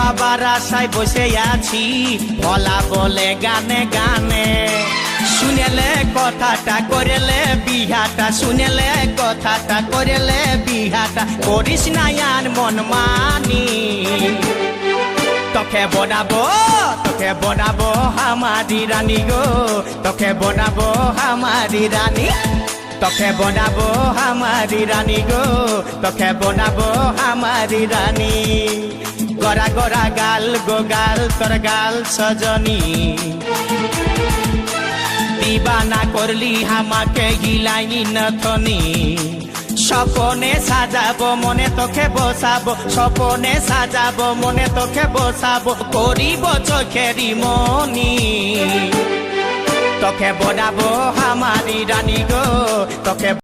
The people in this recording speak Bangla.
পাবার আশায় বসে আছি ভোলা বলে গানে গানে শুনেলে কথাটা করেলে বিহাটা শুনেলে কথাটা করেলে বিহাটা করিস না আর মন মানি তোকে বনাবো আমারি রানী গো তোকে বনাবো আমারি রানী তোকে বনাবো আমারি রানী গো তোকে বনাবো আমারি রানী গড়া গড়া গাল গো গাল তোর গাল সজনী দিবানা করলি আমাকে গিলাই নথনি স্বপনে সাজাবো মনে তোকে বসাবো স্বপনে সাজাবো মনে তোকে বসাবো করিব চোখেরি মনি তোকে বনাবো আমারি রানী গো তোকে